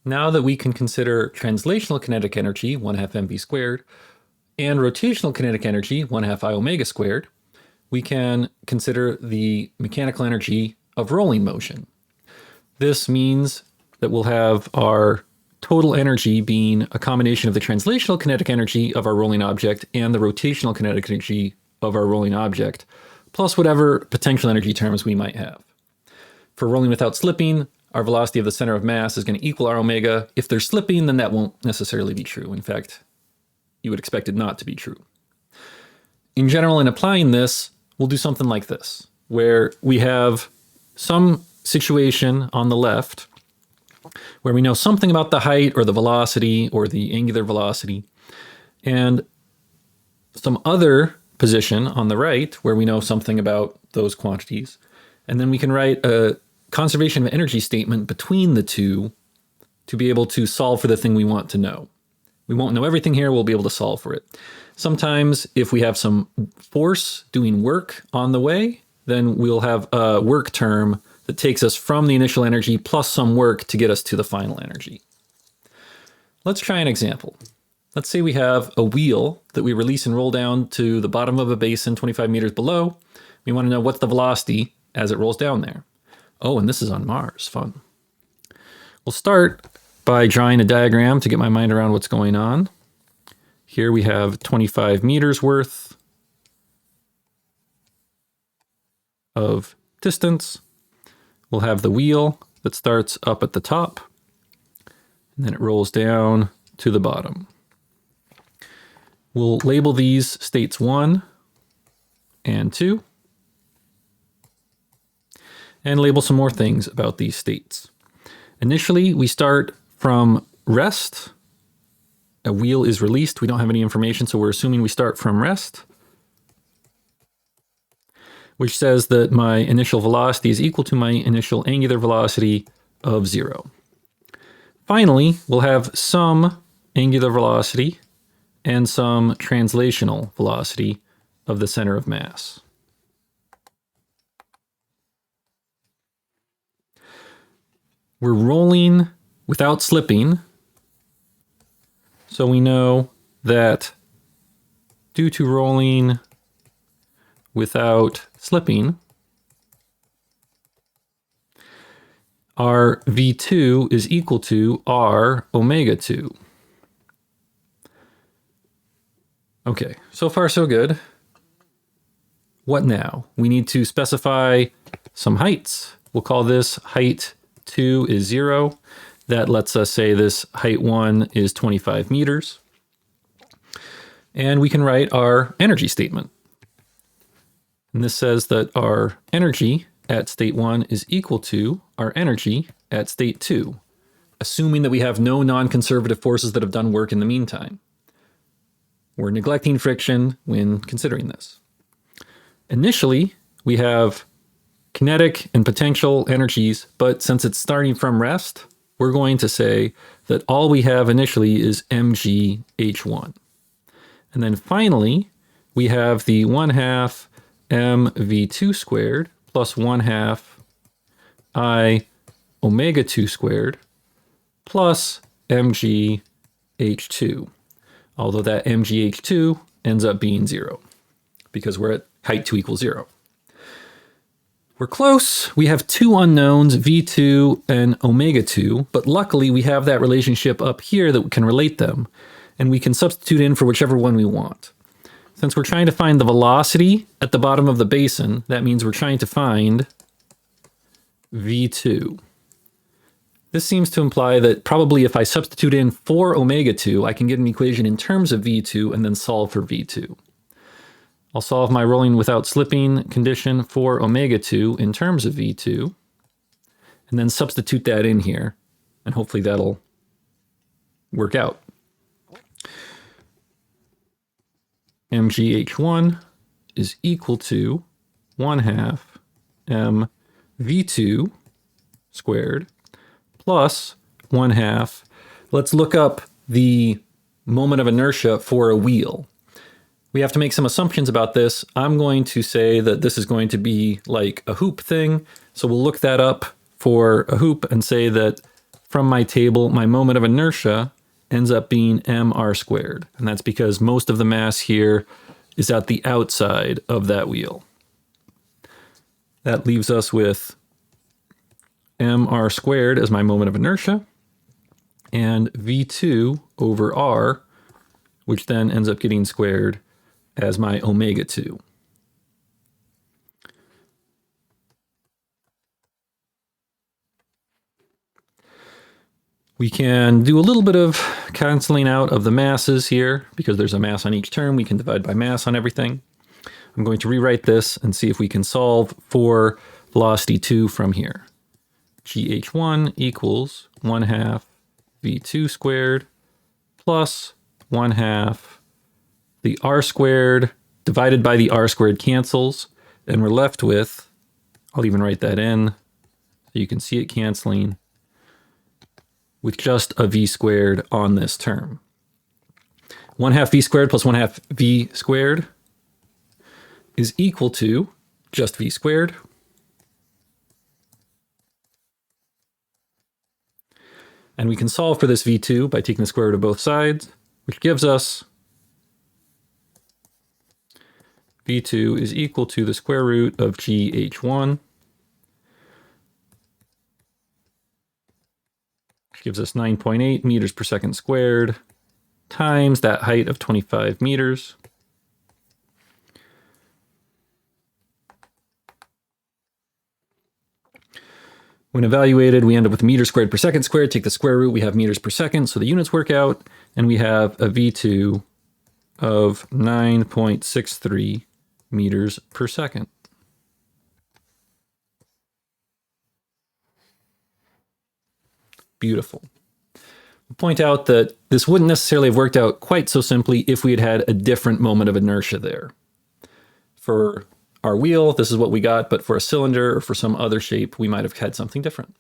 Now that we can consider translational kinetic energy, 1/2 mv squared, and rotational kinetic energy, 1/2 I omega squared, we can consider the mechanical energy of rolling motion. This means that we'll have our total energy being a combination of the translational kinetic energy of our rolling object and the rotational kinetic energy of our rolling object, plus whatever potential energy terms we might have. For rolling without slipping, our velocity of the center of mass is going to equal r omega. If they're slipping, then that won't necessarily be true. In fact, you would expect it not to be true. In general, in applying this, we'll do something like this, where we have some situation on the left where we know something about the height or the velocity or the angular velocity, and some other position on the right where we know something about those quantities. And then we can write a conservation of energy statement between the two to be able to solve for the thing we want to know. We won't know everything here, we'll be able to solve for it. Sometimes if we have some force doing work on the way, then we'll have a work term that takes us from the initial energy plus some work to get us to the final energy. Let's try an example. Let's say we have a wheel that we release and roll down to the bottom of a basin 25 meters below. We want to know what's the velocity as it rolls down there. Oh, and this is on Mars, fun. We'll start by drawing a diagram to get my mind around what's going on. Here we have 25 meters worth of distance. We'll have the wheel that starts up at the top, and then it rolls down to the bottom. We'll label these states 1 and 2, and label some more things about these states. Initially, we start from rest. A wheel is released. We don't have any information, so we're assuming we start from rest, which says that my initial velocity is equal to my initial angular velocity of 0. Finally, we'll have some angular velocity and some translational velocity of the center of mass. We're rolling without slipping, so we know that due to rolling without slipping, our V2 is equal to R omega 2. Okay, so far so good. What now? We need to specify some heights. We'll call this height 2 is 0. That lets us say this height 1 is 25 meters. And we can write our energy statement. And this says that our energy at state 1 is equal to our energy at state 2, assuming that we have no non-conservative forces that have done work in the meantime. We're neglecting friction when considering this. Initially, we have kinetic and potential energies, but since it's starting from rest, we're going to say that all we have initially is mg h1. And then finally, we have the 1/2 mv2 squared plus 1/2 I omega 2 squared plus mg h2. Although that mg h2 ends up being 0 because we're at height 2 equals 0. We're close. We have two unknowns, V2 and omega 2, but luckily we have that relationship up here that can relate them, and we can substitute in for whichever one we want. Since we're trying to find the velocity at the bottom of the basin, that means we're trying to find V2. This seems to imply that probably if I substitute in for omega 2, I can get an equation in terms of V2 and then solve for V2. I'll solve my rolling without slipping condition for omega 2 in terms of V2, and then substitute that in here, and hopefully that'll work out. mgh1 is equal to 1/2 mv2 squared plus 1/2. Let's look up the moment of inertia for a wheel. We have to make some assumptions about this. I'm going to say that this is going to be like a hoop thing. So we'll look that up for a hoop and say that from my table, my moment of inertia ends up being mr squared. And that's because most of the mass here is at the outside of that wheel. That leaves us with mr squared as my moment of inertia, and v2 over r, which then ends up getting squared as my omega 2. We can do a little bit of canceling out of the masses here. Because there's a mass on each term, we can divide by mass on everything. I'm going to rewrite this and see if we can solve for velocity 2 from here. GH1 equals 1/2 v2 squared plus 1/2 the r squared divided by the r squared cancels. And we're left with, I'll even write that in so you can see it canceling, with just a v squared on this term. 1/2 v squared plus 1/2 v squared is equal to just v squared. And we can solve for this v2 by taking the square root of both sides, which gives us v2 is equal to the square root of gh1, which gives us 9.8 meters per second squared, times that height of 25 meters. When evaluated, we end up with meters squared per second squared. Take the square root, we have meters per second, so the units work out, and we have a v2 of 9.63 meters per second. Beautiful. I'll point out that this wouldn't necessarily have worked out quite so simply if we had had a different moment of inertia there. For our wheel, this is what we got, but for a cylinder or for some other shape, we might have had something different.